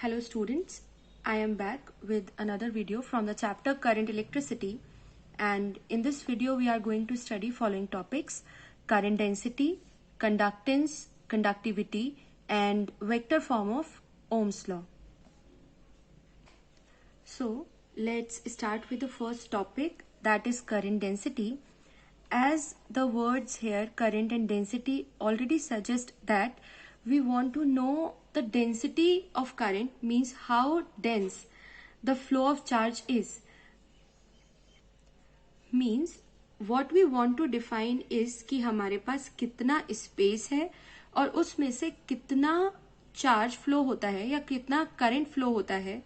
Hello students, I am back with another video from the chapter Current Electricity, and in this video we are going to study following topics: current density, conductance, conductivity and vector form of Ohm's law. So let's start with the first topic, that is current density. As the words here current and density already suggest that we want to know the density of current, means how dense the flow of charge is. Means what we want to define is कि हमारे पास कितना space है और उसमें से कितना charge flow होता है या कितना करंट फ्लो होता है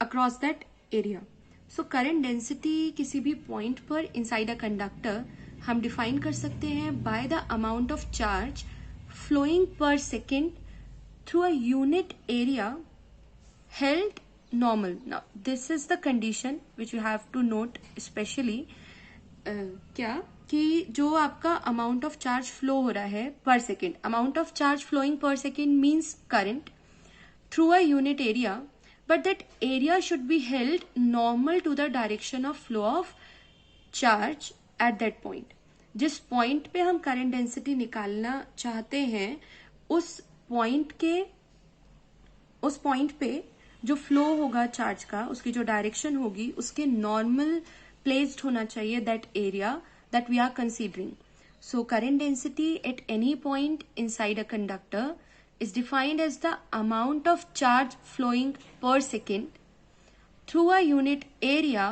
across that area. So current density किसी भी पॉइंट पर इनसाइड अ कंडक्टर हम डिफाइन कर सकते हैं by the amount of charge flowing per second through a unit area held normal. Now this is the condition which you have to note especially. क्या कि जो आपका अमाउंट ऑफ चार्ज फ्लो हो रहा है पर second, amount of charge flowing पर second means current through a unit area, but that area should be held normal to the direction of flow of charge at that point. जिस point पे हम current density निकालना चाहते हैं उस point पे जो फ्लो होगा चार्ज का, उसकी जो डायरेक्शन होगी उसके नॉर्मल प्लेस्ड होना चाहिए that area that we are considering. So current density at any point inside a conductor is defined as the amount of charge flowing per second through a unit area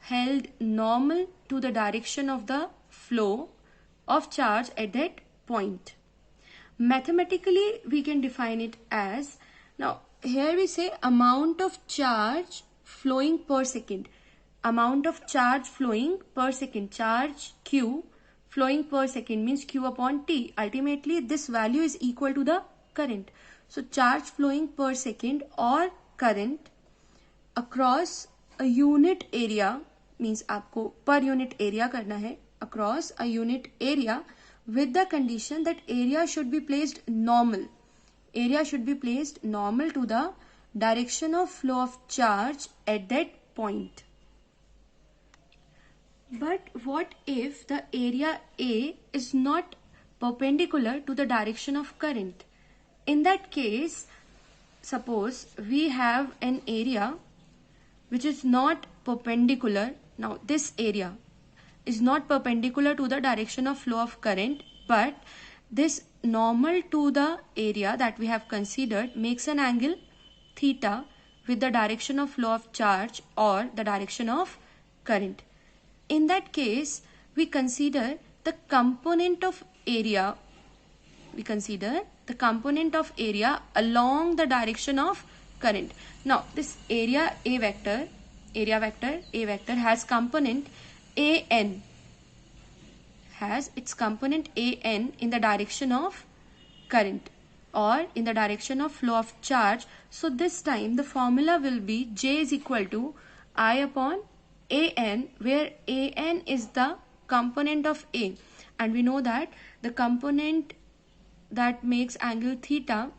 held normal to the direction of the flow of charge at that point. Mathematically, we can define it as, now here we say amount of charge flowing per second. Amount of charge flowing per second, charge Q flowing per second means Q upon T. Ultimately, this value is equal to the current. So charge flowing per second or current across a unit area means आपको per unit area करना है, across a unit area with the condition that area should be placed normal. Area should be placed normal to the direction of flow of charge at that point. But what if the area A is not perpendicular to the direction of current? In that case, suppose we have an area which is not perpendicular. Now this area is not perpendicular to the direction of flow of current, but this normal to the area that we have considered makes an angle theta with the direction of flow of charge or the direction of current. In that case, we consider the component of area. We consider the component of area along the direction of current. Now this area vector A vector has component an, has its component an in the direction of current or in the direction of flow of charge. So this time the formula will be J is equal to I upon an, where an is the component of A, and we know that the component that makes angle theta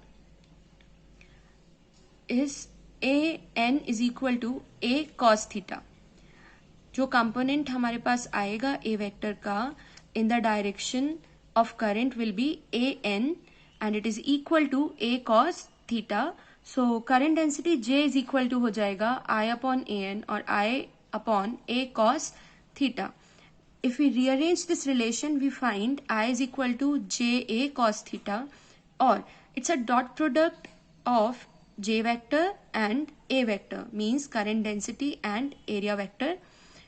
is an is equal to a cos theta. जो component हमारे पास आएगा A vector का in the direction of current will be an and it is equal to a cos theta. So current density J is equal to हो जाएगा I upon an और I अपॉन a cos theta. If we rearrange this relation, we find I is equal to JA cos theta, or it's a dot product of J vector and A vector, means current density and area vector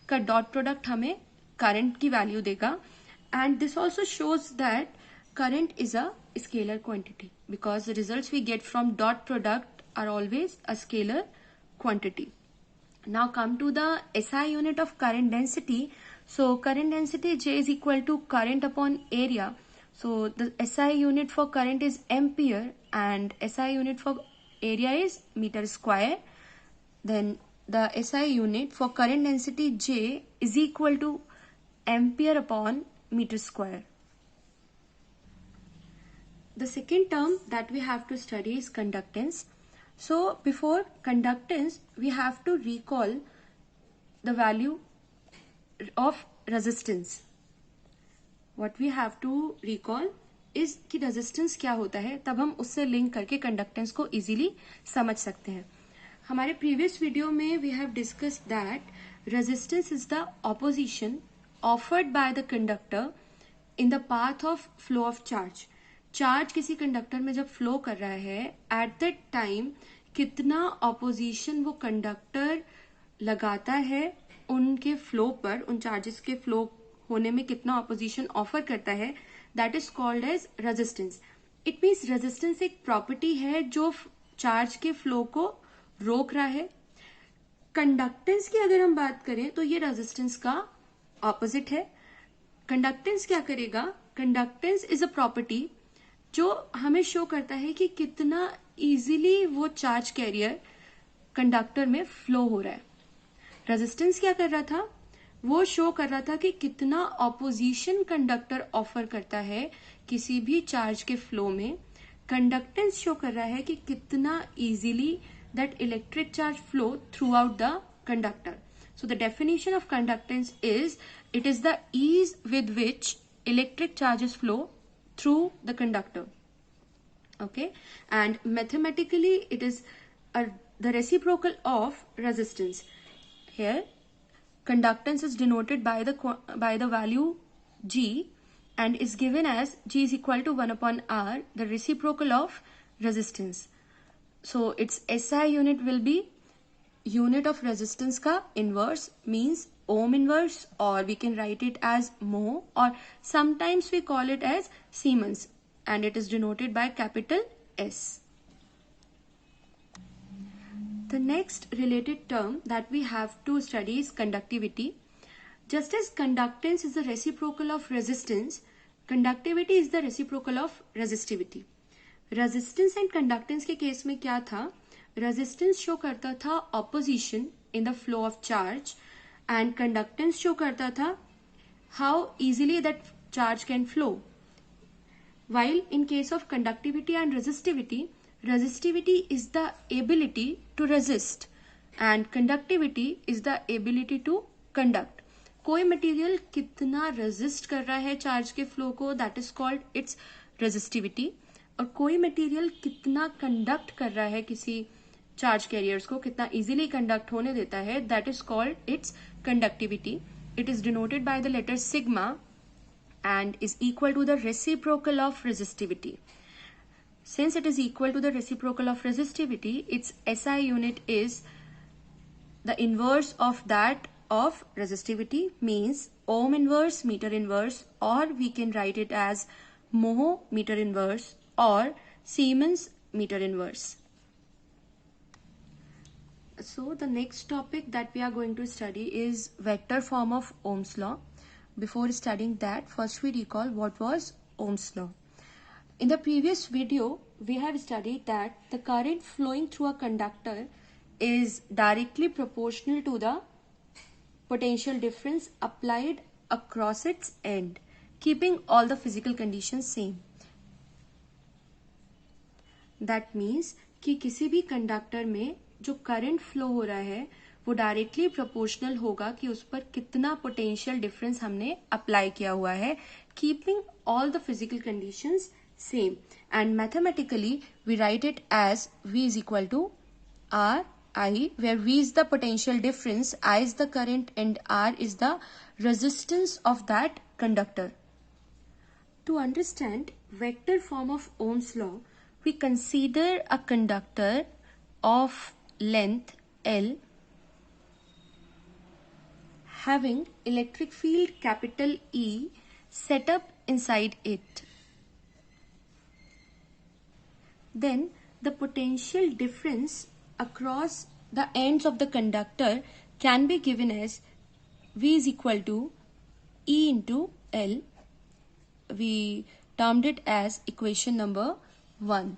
का dot product हमें current की value देगा. And this also shows that current is a scalar quantity because the results we get from dot product are always a scalar quantity. Now come to the SI unit of current density. So current density J is equal to current upon area. So the SI unit for current is ampere and SI unit for area is meter square. Then the SI unit for current density J is equal to ampere upon meter square. The second term that we have to study is conductance. So before conductance, we have to recall the value of resistance. What we have to recall is कि resistance क्या होता है, तब हम उससे link करके conductance को easily समझ सकते हैं. हमारे previous video में we have discussed that resistance is the opposition offered by the conductor in the path of flow of charge. Charge किसी कंडक्टर में जब फ्लो कर रहा है, एट दैट टाइम कितना ऑपोजिशन वो कंडक्टर लगाता है उनके फ्लो पर, उन चार्जेस के फ्लो होने में कितना ऑपोजिशन ऑफर करता है, that is called as resistance. It means resistance एक प्रॉपर्टी है जो चार्ज के फ्लो को रोक रहा है. कंडक्टेंस की अगर हम बात करें तो ये रेजिस्टेंस का ऑपोजिट है. कंडक्टेंस क्या करेगा? कंडक्टेंस इज अ प्रॉपर्टी जो हमें शो करता है कि कितना इजीली वो चार्ज कैरियर कंडक्टर में फ्लो हो रहा है. रेजिस्टेंस क्या कर रहा था? वो शो कर रहा था कि कितना ऑपोजिशन कंडक्टर ऑफर करता है किसी भी चार्ज के फ्लो में. कंडक्टेंस शो कर रहा है कि कितना easily that electric charge flow through out the conductor. So the definition of conductance is, it is the ease with which electric charges flow through the conductor. Okay, and mathematically it is the reciprocal of resistance. Here, conductance is denoted by the value G and is given as G is equal to 1 upon R, the reciprocal of resistance. So its SI unit will be unit of resistance का inverse, means ohm inverse, or we can write it as mho, or sometimes we call it as Siemens, and it is denoted by capital S. The next related term that we have to study is conductivity. Just as conductance is the reciprocal of resistance, conductivity is the reciprocal of resistivity. Resistance and conductance के case में क्या था? Resistance show करता था opposition in the flow of charge, and conductance show करता था how easily that charge can flow. While in case of conductivity and resistivity, resistivity is the ability to resist and conductivity is the ability to conduct. कोई material कितना resist कर रहा है charge के flow को, that is called it's resistivity. और कोई material कितना कंडक्ट कर रहा है किसी चार्ज कैरियर्स को, कितना इजीली कंडक्ट होने देता है, that is called its conductivity. It is denoted by the letter sigma and is equal to the reciprocal of resistivity. Since it is equal to the reciprocal of resistivity, its SI unit is the inverse of that of resistivity, means ohm inverse meter inverse, or we can write it as mho meter inverse or Siemens meter inverse. So the next topic that we are going to study is vector form of Ohm's law. Before studying that, first we recall what was Ohm's law. In the previous video, we have studied that the current flowing through a conductor is directly proportional to the potential difference applied across its end, keeping all the physical conditions same. That means कि किसी भी conductor में जो current flow हो रहा है वो directly proportional होगा कि उस पर कितना पोटेंशियल डिफरेंस हमने अप्लाई किया हुआ है, keeping all the physical conditions same. And mathematically we write it as V is equal to R I, where V is the potential difference, I is the current, and R is the resistance of that conductor. To understand vector form of Ohm's law, we consider a conductor of length L having electric field capital E set up inside it. Then the potential difference across the ends of the conductor can be given as V is equal to E into L. We termed it as equation number 1.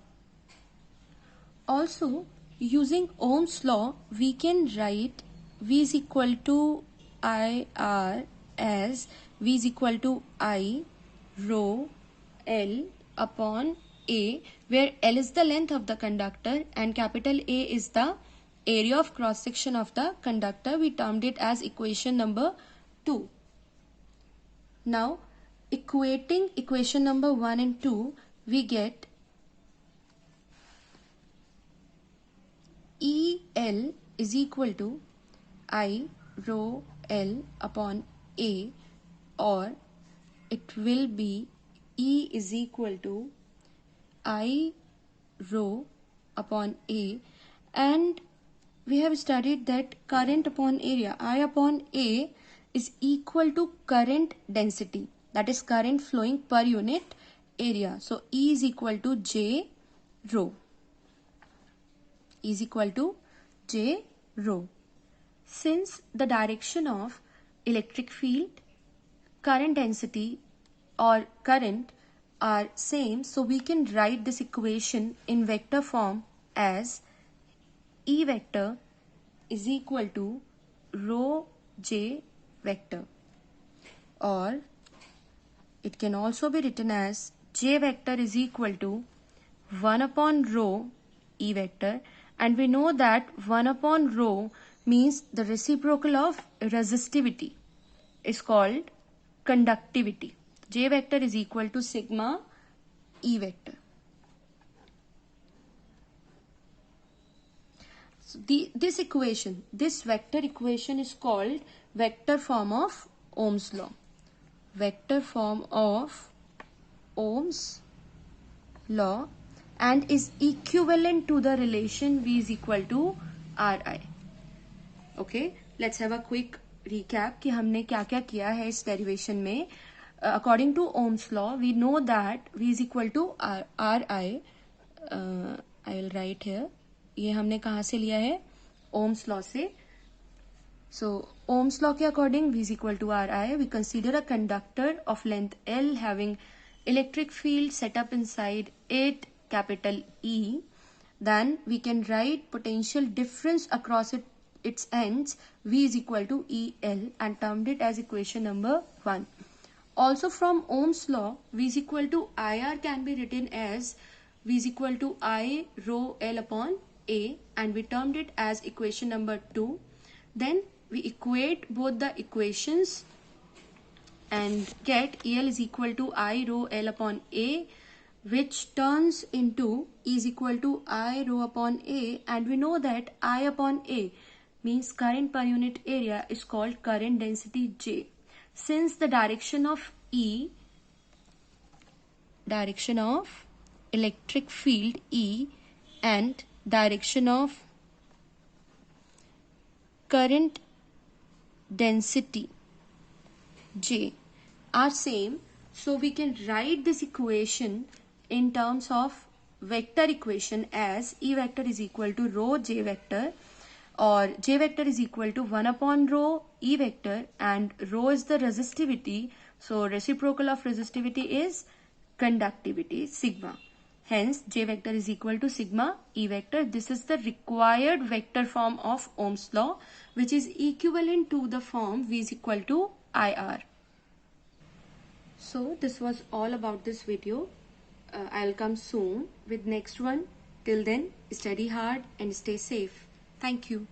Also, using Ohm's law, we can write V is equal to IR as V is equal to I rho L upon A, where L is the length of the conductor and capital A is the area of cross section of the conductor. We termed it as equation number 2. Now equating equation number 1 and 2, we get EL is equal to I rho L upon A, or it will be E is equal to I rho upon A, and we have studied that current upon area, I upon A, is equal to current density, that is current flowing per unit area. So E is equal to J rho. E is equal to J rho. Since the direction of electric field, current density or current are same, so we can write this equation in vector form as E vector is equal to rho J vector, or it can also be written as J vector is equal to 1 upon rho E vector, and we know that 1 upon rho means the reciprocal of resistivity is called conductivity. J vector is equal to sigma E vector. So this equation, this vector equation is called vector form of Ohm's law. Vector form of Ohm's law, and is equivalent to the relation V is equal to Ri. Okay, let's have a quick recap कि हमने क्या क्या किया है इस derivation में. According to Ohm's law, we know that V is equal to Ri. I will write here. ये हमने कहाँ से लिया है? Ohm's law से. So Ohm's law के according V is equal to Ri. We consider a conductor of length L having electric field set up inside it, capital E. Then we can write potential difference across its ends, V is equal to EL, and termed it as equation number 1. Also from Ohm's law, V is equal to IR can be written as V is equal to I rho L upon A, and we termed it as equation number 2. Then we equate both the equations and get EL is equal to I rho L upon A, which turns into E is equal to I rho upon A, and we know that I upon A means current per unit area is called current density J. Since the direction of E, direction of electric field E, and direction of current density J are same, so we can write this equation in terms of vector equation as E vector is equal to rho J vector, or J vector is equal to 1 upon rho E vector, and rho is the resistivity, so reciprocal of resistivity is conductivity, sigma. Hence J vector is equal to sigma E vector. This is the required vector form of Ohm's law, which is equivalent to the form V is equal to IR. So this was all about this video. I'll come soon with next one. Till then, study hard and stay safe. Thank you.